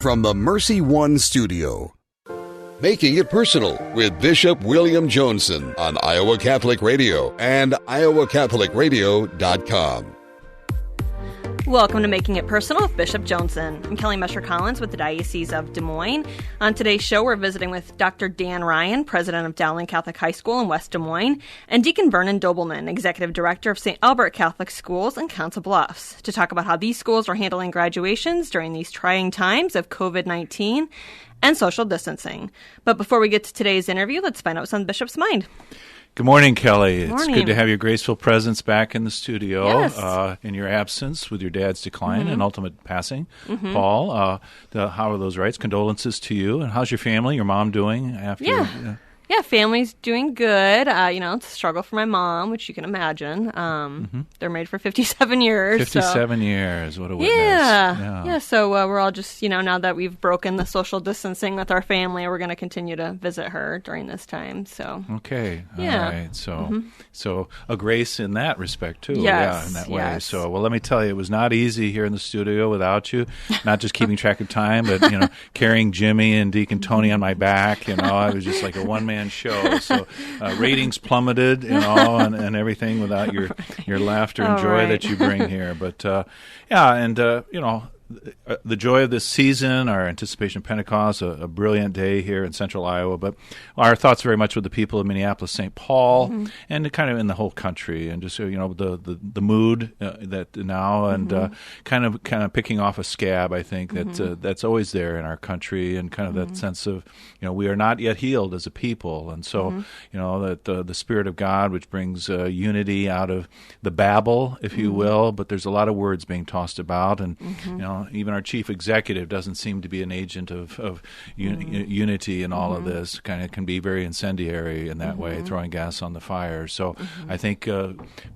From the Mercy One studio, Making It Personal with Bishop William Joensen on Iowa Catholic Radio and iowacatholicradio.com. Welcome to Making It Personal with Bishop Joensen. I'm Kelly Mesher-Collins with the Diocese of Des Moines. On today's show, we're visiting with Dr. Dan Ryan, president of Dowling Catholic High School in West Des Moines, and Deacon Vernon Dobelman, executive director of St. Albert Catholic Schools in Council Bluffs, to talk about how these schools are handling graduations during these trying times of COVID-19 and social distancing. But before we get to today's interview, let's find out what's on the Bishop's mind. Good morning, Kelly. Good morning. It's good to have your graceful presence back in the studio. Yes. In your absence with your dad's decline and ultimate passing. Paul, how are those rights? Condolences to you. And how's your family, your mom doing after? Yeah, family's doing good. It's a struggle for my mom, which you can imagine. They're married for 57 years. 57 years. What a witness. Yeah. So we're all just, now that we've broken the social distancing with our family, we're going to continue to visit her during this time. So okay. Yeah. All right. So a grace in that respect, too. Yes. Yeah, in that way. Yes. So, well, let me tell you, it was not easy here in the studio without you, not just keeping track of time, but, carrying Jimmy and Deacon Tony on my back. I was just like a one-man show, so ratings plummeted, and everything without your laughter and joy that you bring here. But the joy of this season, our anticipation of Pentecost, a brilliant day here in central Iowa, but our thoughts very much with the people of Minneapolis, St. Paul, and kind of in the whole country, and just the mood that now, and kind of picking off a scab, I think that's always there in our country, and kind of that sense of we are not yet healed as a people, and so that the Spirit of God, which brings unity out of the babble, if you will, but there's a lot of words being tossed about, and even our chief executive doesn't seem to be an agent of unity in all of this. Kind of can be very incendiary in that way, throwing gas on the fire. So I think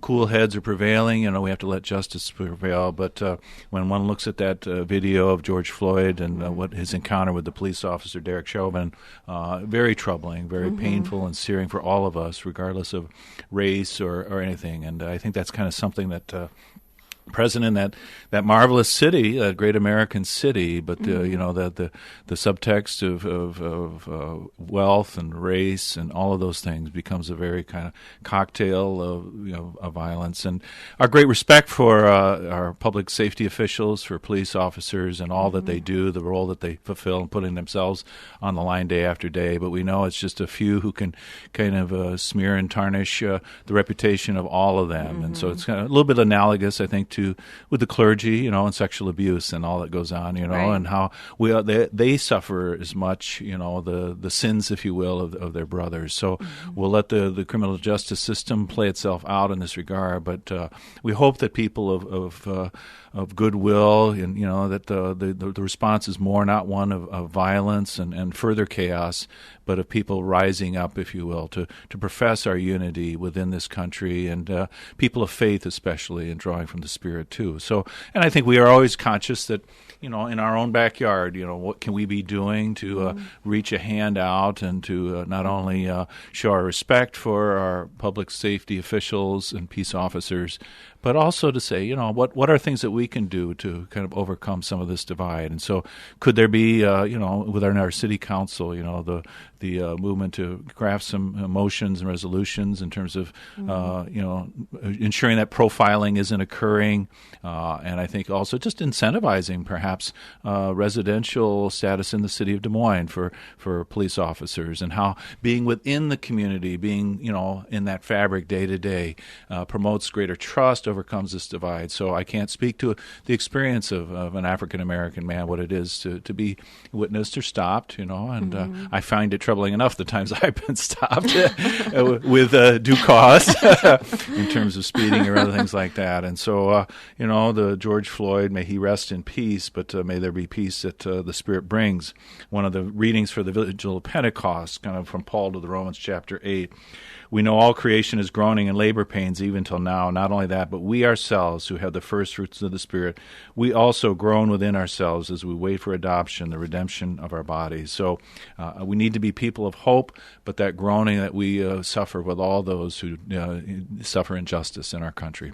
cool heads are prevailing. We have to let justice prevail. But when one looks at that video of George Floyd and what his encounter with the police officer, Derek Chauvin, very troubling, very painful and searing for all of us, regardless of race or anything. And I think that's kind of something that present in that marvelous city, that great American city, but the subtext of wealth and race and all of those things becomes a very kind of cocktail of violence. And our great respect for our public safety officials, for police officers, and all that they do, the role that they fulfill, and putting themselves on the line day after day. But we know it's just a few who can kind of smear and tarnish the reputation of all of them. And so it's kind of a little bit analogous, I think, with the clergy, and sexual abuse and all that goes on, Right. and how they suffer as much, the sins, if you will, of their brothers. So we'll let the criminal justice system play itself out in this regard, but we hope that people of goodwill, and that the response is more not one of violence and further chaos, but of people rising up, if you will, to profess our unity within this country, and people of faith especially, and drawing from the Spirit too. So, and I think we are always conscious that, in our own backyard, what can we be doing to reach a hand out and to not only show our respect for our public safety officials and peace officers, but also to say, what are things that we can do to kind of overcome some of this divide? And so could there be, within our city council, the movement to craft some motions and resolutions in terms of, ensuring that profiling isn't occurring, and I think also just incentivizing perhaps residential status in the city of Des Moines for police officers, and how being within the community, being, in that fabric day to day, promotes greater trust, overcomes this divide. So I can't speak to the experience of an African-American man, what it is to be witnessed or stopped, and I find it troubling enough the times I've been stopped with due cause in terms of speeding or other things like that. And so, the George Floyd, may he rest in peace, but may there be peace that the Spirit brings. One of the readings for the Vigil of Pentecost, kind of from Paul to the Romans chapter 8, we know all creation is groaning in labor pains even till now. Not only that, but we ourselves who have the first fruits of the Spirit, we also groan within ourselves as we wait for adoption, the redemption of our bodies. So we need to be people of hope, but that groaning that we suffer with all those who suffer injustice in our country.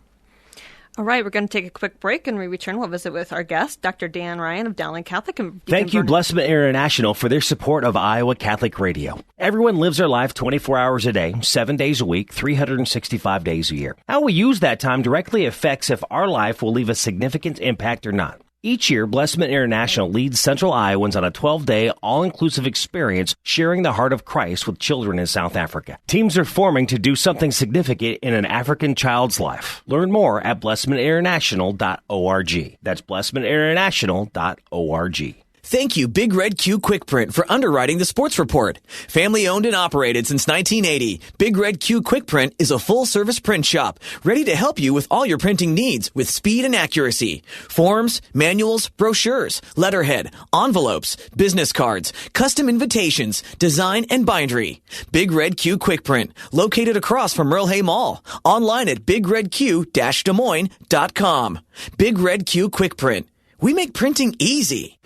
All right, we're going to take a quick break, and when we return, we'll visit with our guest, Dr. Dan Ryan of Dowling Catholic. And Thank you, Blessman International, for their support of Iowa Catholic Radio. Everyone lives their life 24 hours a day, 7 days a week, 365 days a year. How we use that time directly affects if our life will leave a significant impact or not. Each year, Blessman International leads Central Iowans on a 12-day, all-inclusive experience sharing the heart of Christ with children in South Africa. Teams are forming to do something significant in an African child's life. Learn more at blessmaninternational.org. That's blessmaninternational.org. Thank you, Big Red Q Quick Print, for underwriting the sports report. Family owned and operated since 1980, Big Red Q Quick Print is a full-service print shop ready to help you with all your printing needs with speed and accuracy. Forms, manuals, brochures, letterhead, envelopes, business cards, custom invitations, design, and bindery. Big Red Q Quick Print, located across from Merle Hay Mall. Online at bigredq-desmoines.com. Big Red Q Quick Print. We make printing easy.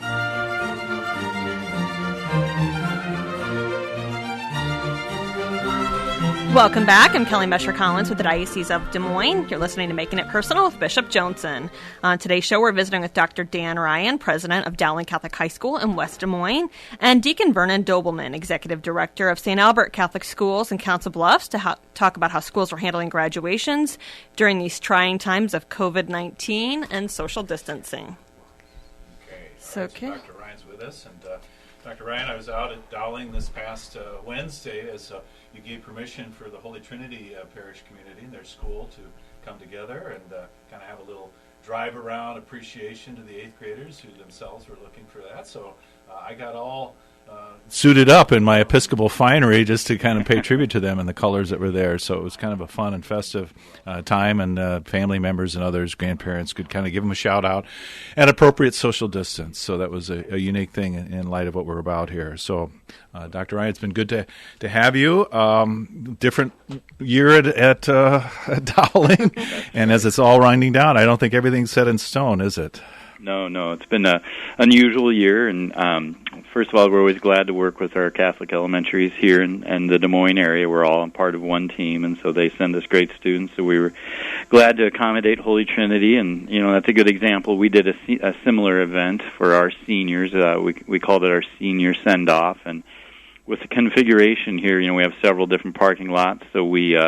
Welcome back. I'm Kelly Mesher-Collins with the Diocese of Des Moines. You're listening to Making It Personal with Bishop Joensen. On today's show, we're visiting with Dr. Dan Ryan, president of Dowling Catholic High School in West Des Moines, and Deacon Vernon Dobelman, executive director of St. Albert Catholic Schools in Council Bluffs, to talk about how schools are handling graduations during these trying times of COVID-19 and social distancing. So Dr. Ryan's with us, and Dr. Ryan, I was out at Dowling this past Wednesday as you gave permission for the Holy Trinity Parish community and their school to come together and kind of have a little drive around appreciation to the 8th graders who themselves were looking for that. So I got all suited up in my Episcopal finery just to kind of pay tribute to them and the colors that were there. So it was kind of a fun and festive time, and family members and others, grandparents, could kind of give them a shout out at appropriate social distance. So that was a unique thing in light of what we're about here. So Dr. Ryan, it's been good to have you. Different year at Dowling, and as it's all winding down, I don't think everything's set in stone, is it? No, it's been an unusual year, and first of all, we're always glad to work with our Catholic elementaries here in the Des Moines area. We're all part of one team, and so they send us great students, so we were glad to accommodate Holy Trinity, and that's a good example. We did a similar event for our seniors. We called it our senior send-off, and with the configuration here, we have several different parking lots, so we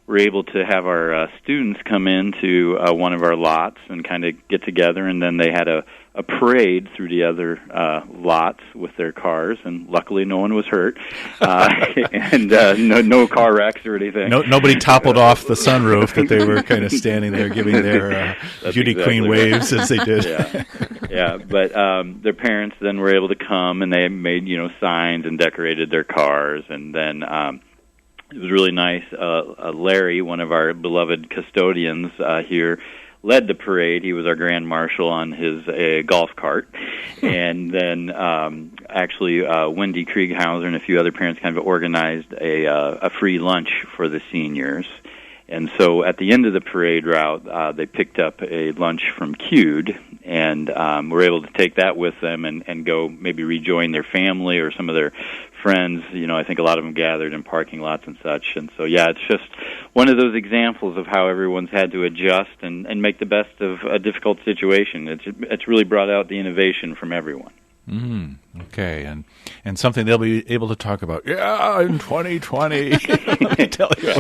we're able to have our students come into one of our lots and kind of get together, and then they had a parade through the other lots with their cars, and luckily no one was hurt, and no car wrecks or anything. Nobody toppled off the sunroof that they were kind of standing there giving their beauty queen waves as they did. Yeah, but their parents then were able to come, and they made signs and decorated their cars, and then it was really nice. Larry, one of our beloved custodians here, led the parade. He was our grand marshal on his golf cart. And then actually Wendy Krieghauser and a few other parents kind of organized a free lunch for the seniors. And so at the end of the parade route, they picked up a lunch from Cued, and were able to take that with them and go maybe rejoin their family or some of their friends. I think a lot of them gathered in parking lots and such. And so, it's just one of those examples of how everyone's had to adjust and make the best of a difficult situation. It's really brought out the innovation from everyone. Okay, and something they'll be able to talk about. Yeah, in 2020. Let me tell you.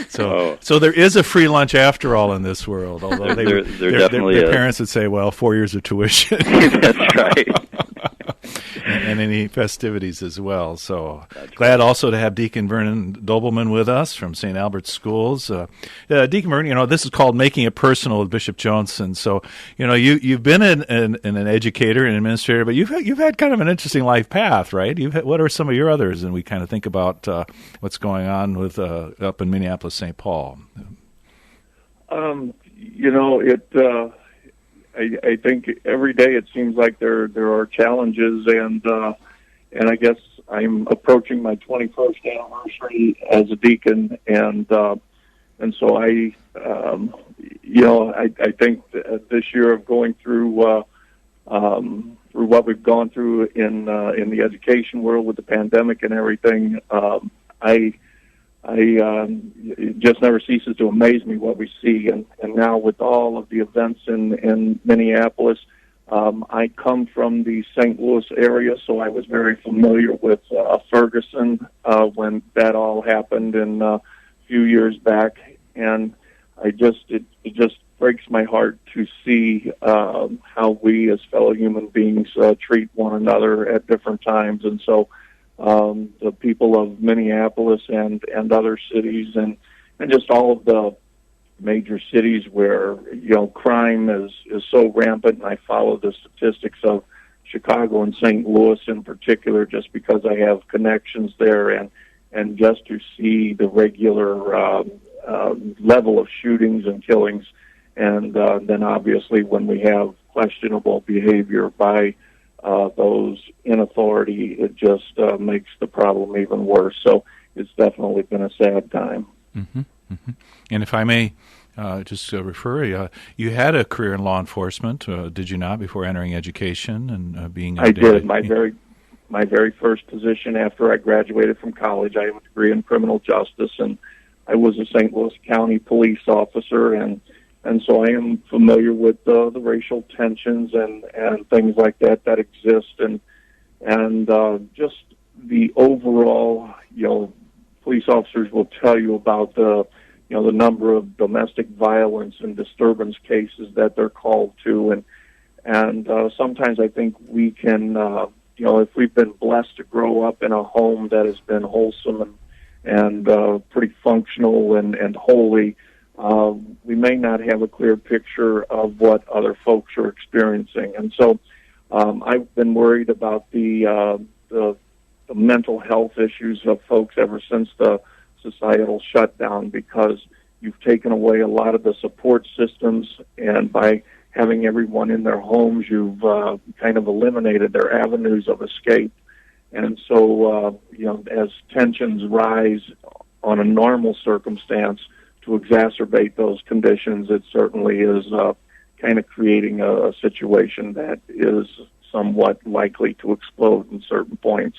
So there is a free lunch after all in this world. Although their parents would say, well, 4 years of tuition. That's right. And any festivities as well. So glad also to have Deacon Vernon Dobelman with us from St. Albert's Schools. Deacon Vernon, this is called Making It Personal with Bishop Joensen. So, you've been an educator and administrator, but you've had kind of an interesting life path, right? What are some of your others? And we kind of think about what's going on with up in Minneapolis, St. Paul. I think every day it seems like there are challenges, and I guess I'm approaching my 21st anniversary as a deacon, and so I think this year of going through what we've gone through in the education world with the pandemic and everything, I it just never ceases to amaze me what we see. And now with all of the events in Minneapolis, I come from the St. Louis area, so I was very familiar with Ferguson when that all happened a few years back. And it just breaks my heart to see how we as fellow human beings treat one another at different times. And so the people of Minneapolis and other cities and just all of the major cities where, crime is so rampant, and I follow the statistics of Chicago and St. Louis in particular just because I have connections there, and just to see the regular level of shootings and killings, and then obviously when we have questionable behavior by those in authority, it just makes the problem even worse. So it's definitely been a sad time. Mm-hmm. Mm-hmm. And if I may just refer, you had a career in law enforcement, did you not, before entering education and being? I did. My very first position after I graduated from college, I have a degree in criminal justice, and I was a St. Louis County police officer, and so I am familiar with the racial tensions and things like that exist, and just the overall, police officers will tell you about the number of domestic violence and disturbance cases that they're called to, and sometimes I think we can, if we've been blessed to grow up in a home that has been wholesome and pretty functional and holy, we may not have a clear picture of what other folks are experiencing. And so I've been worried about the mental health issues of folks ever since the societal shutdown, because you've taken away a lot of the support systems, and by having everyone in their homes, you've kind of eliminated their avenues of escape. And so, as tensions rise on a normal circumstance, to exacerbate those conditions, it certainly is kind of creating a situation that is somewhat likely to explode in certain points.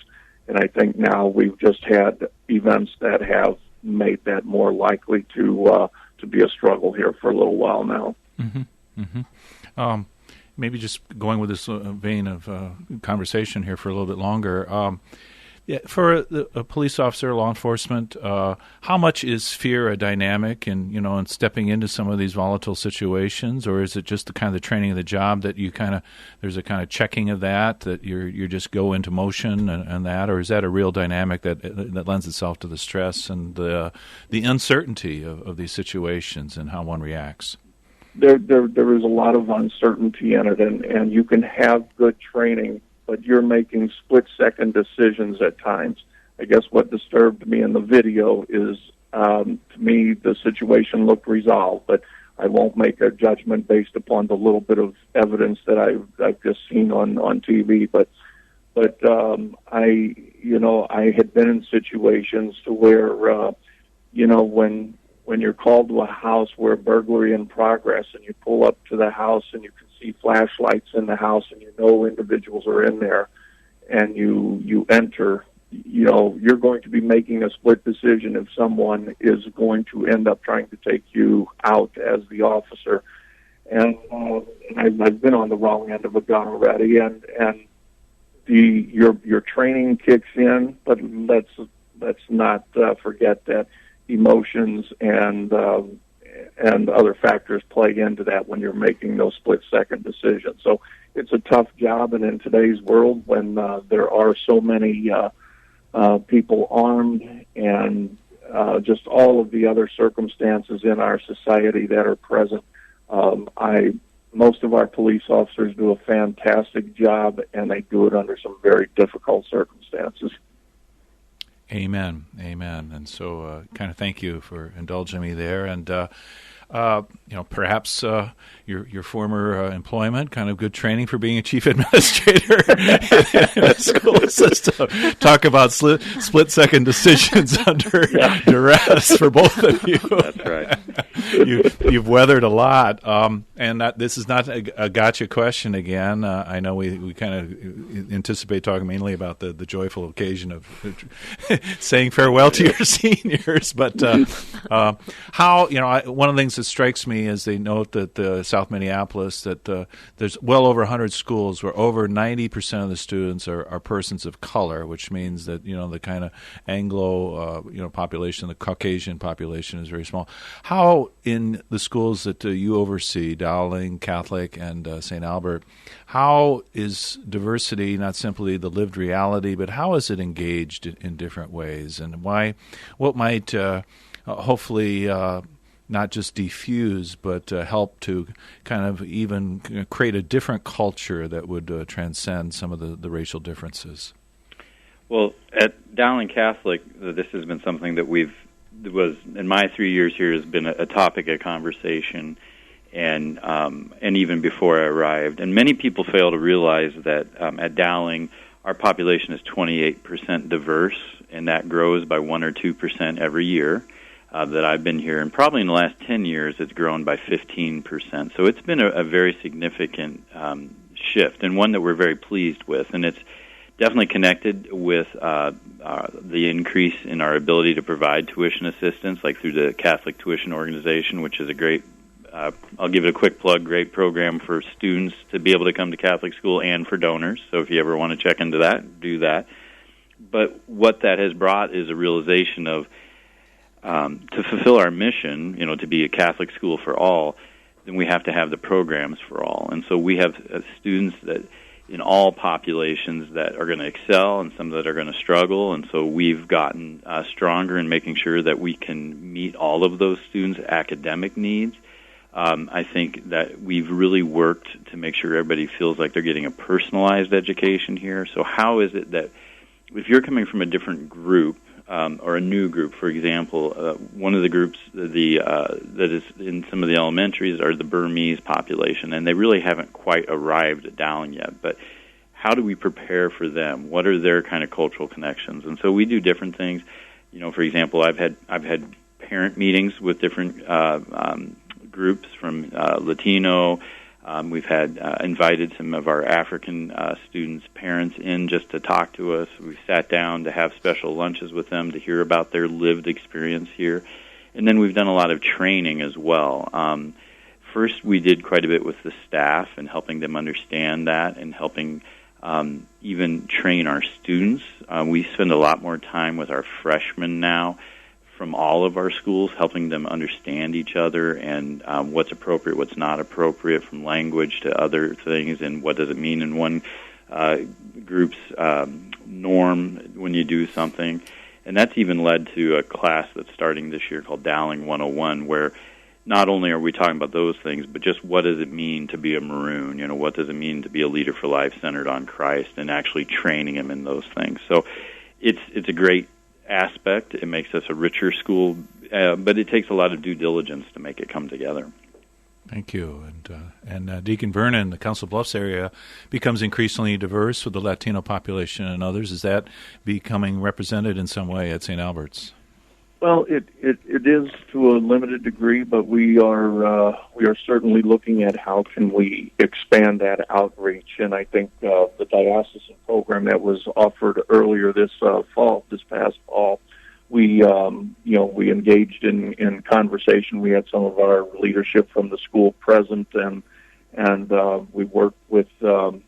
And I think now we've just had events that have made that more likely to be a struggle here for a little while now. Mm-hmm. Mm-hmm. Maybe just going with this vein of conversation here for a little bit longer. For a police officer, law enforcement, how much is fear a dynamic in stepping into some of these volatile situations, or is it just the training of the job that there's a kind of checking of that you just go into motion and that, or is that a real dynamic that lends itself to the stress and the uncertainty of these situations and how one reacts? There is a lot of uncertainty in it, and you can have good training, but you're making split-second decisions at times. I guess what disturbed me in the video is, to me, the situation looked resolved, but I won't make a judgment based upon the little bit of evidence that I've just seen on TV. But I had been in situations to where, when you're called to a house where burglary in progress, and you pull up to the house and you can see flashlights in the house, and individuals are in there, and you enter, you're going to be making a split decision if someone is going to end up trying to take you out as the officer. And I've been on the wrong end of a gun already, and your training kicks in, but let's not forget that emotions and other factors play into that when you're making those split-second decisions. So it's a tough job, and in today's world, when there are so many people armed and just all of the other circumstances in our society that are present, most of our police officers do a fantastic job, and they do it under some very difficult circumstances. Amen. And so thank you for indulging me there. And Perhaps your former employment, kind of good training for being a chief administrator in a school system. Talk about split-second decisions under duress for both of you. That's right. You've weathered a lot, and this is not a gotcha question again. I know we kind of anticipate talking mainly about the joyful occasion of saying farewell to your seniors, but how, one of the things that strikes me is they note that South Minneapolis, that there's well over 100 schools where over 90% of the students are persons of color, which means that, the kind of Anglo, population, the Caucasian population is very small. How in the schools that you oversee, Dowling, Catholic, and St. Albert, how is diversity not simply the lived reality, but how is it engaged in different ways? And what might hopefully not just diffuse, but help to kind of even create a different culture that would transcend some of the racial differences? Well, at Dowling Catholic, this has been something that was in my 3 years here has been a topic of conversation, and even before I arrived. And many people fail to realize that at Dowling, our population is 28% diverse, and that grows by 1 or 2% every year that I've been here. And probably in the last 10 years, it's grown by 15%. So it's been a very significant shift, and one that we're very pleased with. And it's definitely connected with the increase in our ability to provide tuition assistance, like through the Catholic Tuition Organization, which is a great, I'll give it a quick plug, great program for students to be able to come to Catholic school and for donors. So if you ever want to check into that, do that. But what that has brought is a realization of to fulfill our mission, to be a Catholic school for all, then we have to have the programs for all. And so we have students that in all populations that are going to excel and some that are going to struggle. And so we've gotten stronger in making sure that we can meet all of those students' academic needs. I think that we've really worked to make sure everybody feels like they're getting a personalized education here. So how is it that if you're coming from a different group, or a new group, for example, one of the groups that is in some of the elementaries are the Burmese population, and they really haven't quite arrived at Dowling yet. But how do we prepare for them? What are their kind of cultural connections? And so we do different things. For example, I've had parent meetings with different groups from Latino. We've had invited some of our African students' parents in just to talk to us. We've sat down to have special lunches with them to hear about their lived experience here. And then we've done a lot of training as well. First, we did quite a bit with the staff and helping them understand that and helping even train our students. We spend a lot more time with our freshmen now from all of our schools, helping them understand each other and what's appropriate, what's not appropriate, from language to other things, and what does it mean in one group's norm when you do something. And that's even led to a class that's starting this year called Dowling 101, where not only are we talking about those things, but just what does it mean to be a Maroon? What does it mean to be a leader for life centered on Christ, and actually training them in those things. So it's a great aspect. It makes us a richer school, but it takes a lot of due diligence to make it come together. Thank you. And Deacon Vernon, the Council Bluffs area becomes increasingly diverse with the Latino population and others. Is that becoming represented in some way at St. Albert's? Well, it is to a limited degree, but we are certainly looking at how can we expand that outreach. And I think the diocesan program that was offered earlier this past fall, we engaged in conversation. We had some of our leadership from the school present, and we worked with the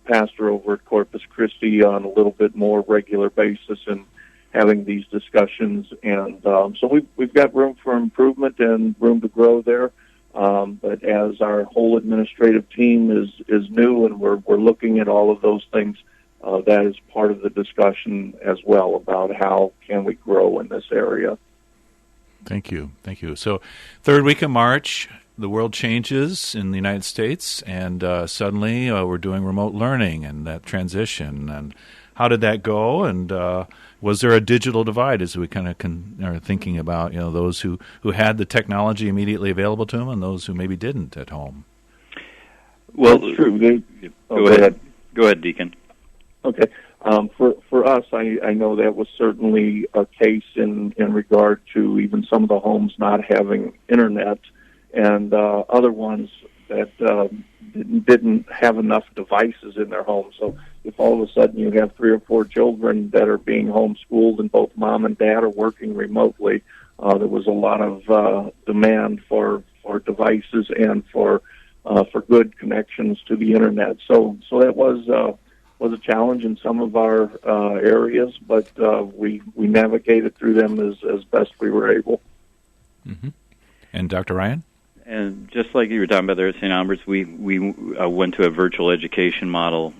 pastor over at Corpus Christi on a little bit more regular basis and having these discussions, and so we've got room for improvement and room to grow there. But as our whole administrative team is new, and we're looking at all of those things, that is part of the discussion as well about how can we grow in this area. Thank you. So, third week of March, the world changes in the United States, and suddenly we're doing remote learning and that transition. And how did that go? And was there a digital divide as we kind of are thinking about, those who had the technology immediately available to them and those who maybe didn't at home? Well, that's true. Go ahead. Go ahead, Deacon. Okay. For us, I know that was certainly a case in regard to even some of the homes not having internet, and other ones that didn't have enough devices in their home. So if all of a sudden you have 3 or 4 children that are being homeschooled and both mom and dad are working remotely, there was a lot of demand for devices and for good connections to the internet. So that was a challenge in some of our areas, but we navigated through them as best we were able. Mm-hmm. And Dr. Ryan? And just like you were talking about there at St. Albert's, we went to a virtual education model,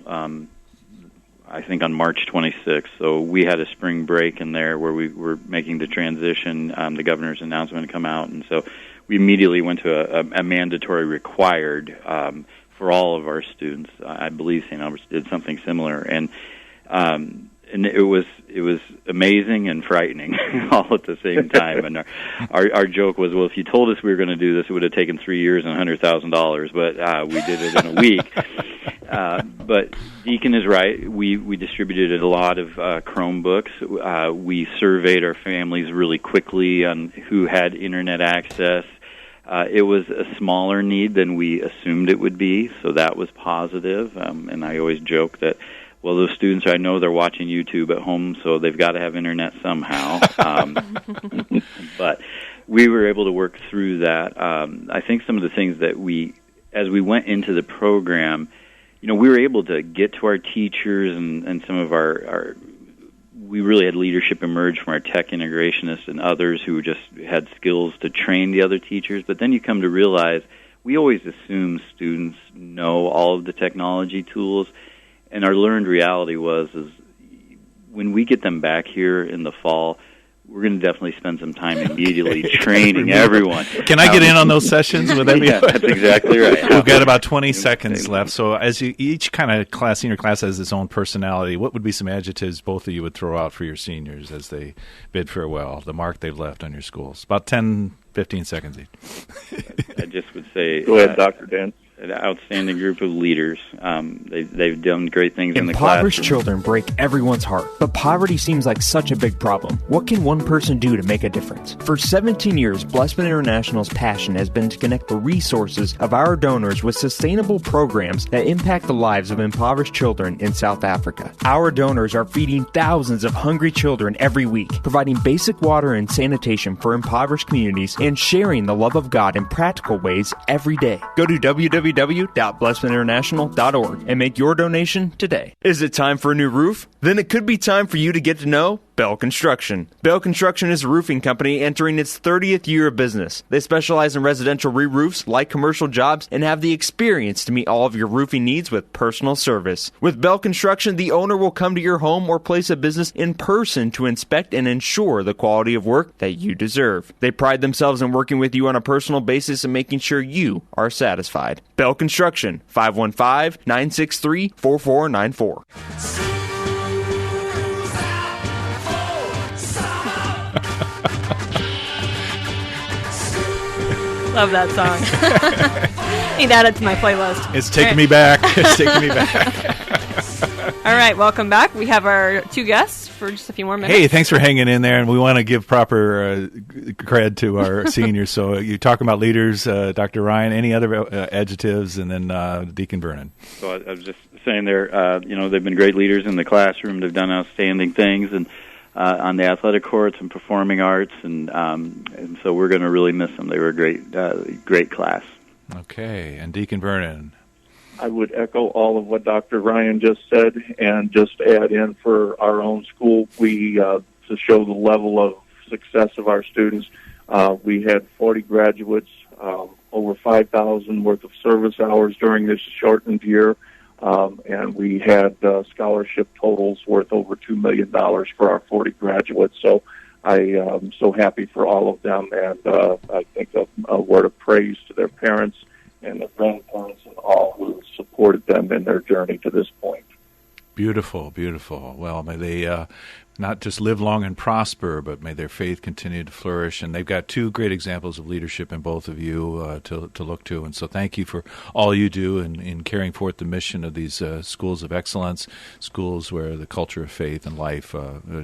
I think on March 26th. So we had a spring break in there where we were making the transition, the governor's announcement to come out, and so we immediately went to a mandatory required for all of our students. I believe St. Albert's did something similar, and it was amazing and frightening all at the same time. And our joke was, well, if you told us we were going to do this, it would have taken 3 years and $100,000, but we did it in a week. But Deacon is right. We distributed a lot of Chromebooks. We surveyed our families really quickly on who had internet access. It was a smaller need than we assumed it would be, so that was positive. And I always joke that, well, those students, I know they're watching YouTube at home, so they've got to have internet somehow. But we were able to work through that. I think some of the things that as we went into the program, we were able to get to our teachers and some of we really had leadership emerge from our tech integrationists and others who just had skills to train the other teachers. But then you come to realize we always assume students know all of the technology tools, and our learned reality is when we get them back here in the fall, we're going to definitely spend some time immediately training everyone. Can I get in on those sessions? Would that be? Yeah, that's exactly right. We've got about 20 seconds left. So as each kind of senior class has its own personality, what would be some adjectives both of you would throw out for your seniors as they bid farewell, the mark they've left on your schools? About 10, 15 seconds each. I just would say... Go ahead, Dr. Dan. An outstanding group of leaders. They've done great things in the classroom. Impoverished children break everyone's heart, but poverty seems like such a big problem. What can one person do to make a difference? For 17 years, Blessman International's passion has been to connect the resources of our donors with sustainable programs that impact the lives of impoverished children in South Africa. Our donors are feeding thousands of hungry children every week, providing basic water and sanitation for impoverished communities, and sharing the love of God in practical ways every day. Go to www.blessmaninternational.org and make your donation today. Is it time for a new roof? Then it could be time for you to get to know Bell Construction. Bell Construction is a roofing company entering its 30th year of business. They specialize in residential re-roofs, light commercial jobs, and have the experience to meet all of your roofing needs with personal service. With Bell Construction, the owner will come to your home or place of business in person to inspect and ensure the quality of work that you deserve. They pride themselves in working with you on a personal basis and making sure you are satisfied. Bell Construction, 515-963-4494. Love that song. Need that to my playlist. It's taking me back. It's taking me back. All right, welcome back. We have our two guests for just a few more minutes. Hey, thanks for hanging in there, and we want to give proper cred to our seniors. So you're talking about leaders, Dr. Ryan, any other adjectives, and then Deacon Vernon. So I was just saying there, they've been great leaders in the classroom. They've done outstanding things, and on the athletic courts and performing arts, and so we're going to really miss them. They were a great class. Okay, and Deacon Vernon. I would echo all of what Dr. Ryan just said and just add in for our own school, to show the level of success of our students. We had 40 graduates, over 5,000 worth of service hours during this shortened year. And we had scholarship totals worth over $2 million for our 40 graduates. So I am so happy for all of them, and I think a word of praise to their parents and their grandparents and all who supported them in their journey to this point. Beautiful, beautiful. Well, may they not just live long and prosper, but may their faith continue to flourish. And they've got two great examples of leadership in both of you to look to. And so thank you for all you do in carrying forth the mission of these schools of excellence, schools where the culture of faith and life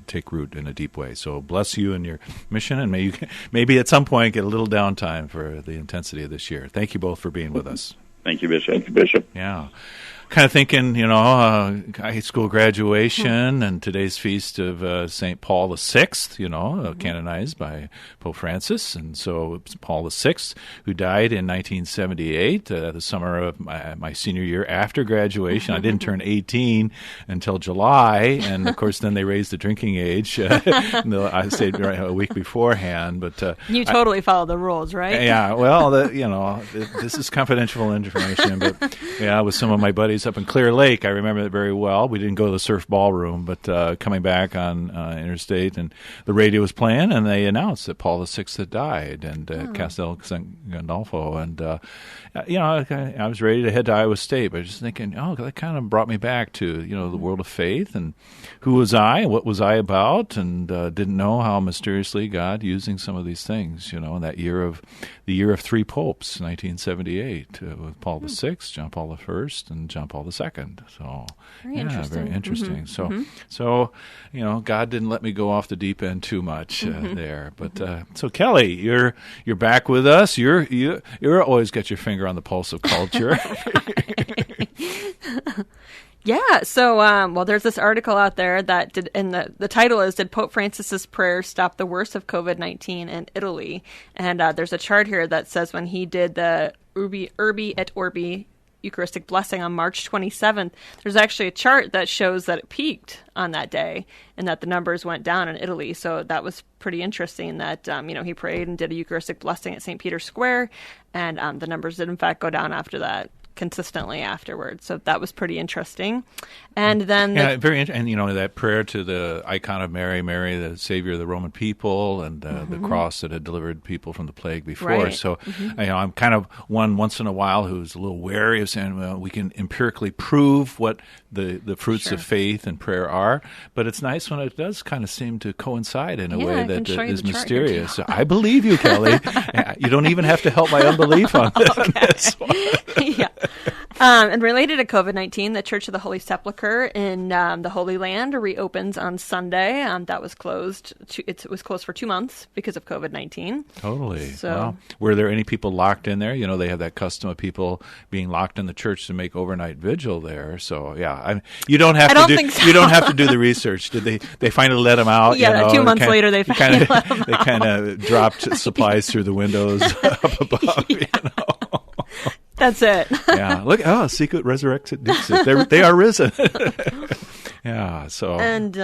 take root in a deep way. So bless you and your mission, and may you maybe at some point get a little downtime for the intensity of this year. Thank you both for being with us. Thank you, Bishop. Thank you, Bishop. Yeah. Kind of thinking, high school graduation and today's feast of St. Paul VI, canonized by Pope Francis. And so Paul VI, who died in 1978, the summer of my senior year after graduation. I didn't turn 18 until July, and of course then they raised the drinking age. I stayed a week beforehand. But you totally followed the rules, right? Yeah, well, this is confidential information, but yeah, with some of my buddies up in Clear Lake, I remember it very well. We didn't go to the surf ballroom, but coming back on interstate, and the radio was playing, and they announced that Paul VI had died, and Castel San Gandolfo, and I was ready to head to Iowa State, but just thinking, that kind of brought me back to the world of faith, and who was I, what was I about, and didn't know how mysteriously God using some of these things, in that the year of three popes, 1978, with Paul VI, John Paul I, and John Paul II. So very interesting. Very interesting. Mm-hmm. So God didn't let me go off the deep end too much there. But so Kelly, you're back with us. You're always got your finger on the pulse of culture. Yeah, so, there's this article out there that and the title is, Did Pope Francis's Prayers Stop the Worst of COVID-19 in Italy? And there's a chart here that says when he did the Urbi et Orbi Eucharistic blessing on March 27th, there's actually a chart that shows that it peaked on that day and that the numbers went down in Italy. So that was pretty interesting that, he prayed and did a Eucharistic blessing at St. Peter's Square, and the numbers did in fact go down after that, consistently afterwards. So that was pretty interesting. And then very interesting. And that prayer to the icon of Mary, the Savior of the Roman people, and the cross that had delivered people from the plague before. Right. So I'm kind of one once in a while who's a little wary of saying, well, we can empirically prove what the fruits of faith and prayer are, but it's nice when it does kind of seem to coincide in a way that is mysterious. So I believe you, Kelly. You don't even have to help my unbelief on this one. Yeah. And related to COVID-19, the Church of the Holy Sepulchre in the Holy Land reopens on Sunday. That was closed. It was closed for 2 months because of COVID-19. Totally. So, well, were there any people locked in there? They have that custom of people being locked in the church to make overnight vigil there. So yeah, you don't have to do. You don't have to do the research. Did they finally let them out? Yeah, 2 months later they finally let them out. They kind of dropped supplies through the windows up above. Yeah. That's it. Yeah. Look, secret resurrected dixit. They are risen. Yeah. So. And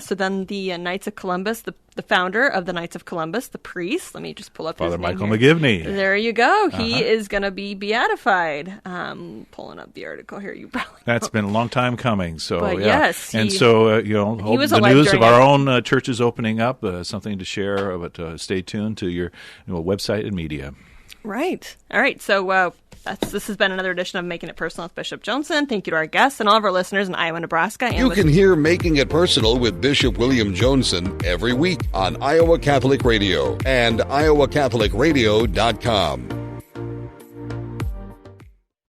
so then the Knights of Columbus, the founder of the Knights of Columbus, the priest. Let me just pull up Father his name Michael here. McGivney. There you go. He is going to be beatified. Pulling up the article here. You probably. That's been a long time coming. So but yeah. Yes. And so the news of our own churches opening up, something to share. But stay tuned to your website and media. Right. All right. So this has been another edition of Making It Personal with Bishop Joensen. Thank you to our guests and all of our listeners in Iowa, Nebraska. And you can hear Making It Personal with Bishop William Joensen every week on Iowa Catholic Radio and iowacatholicradio.com.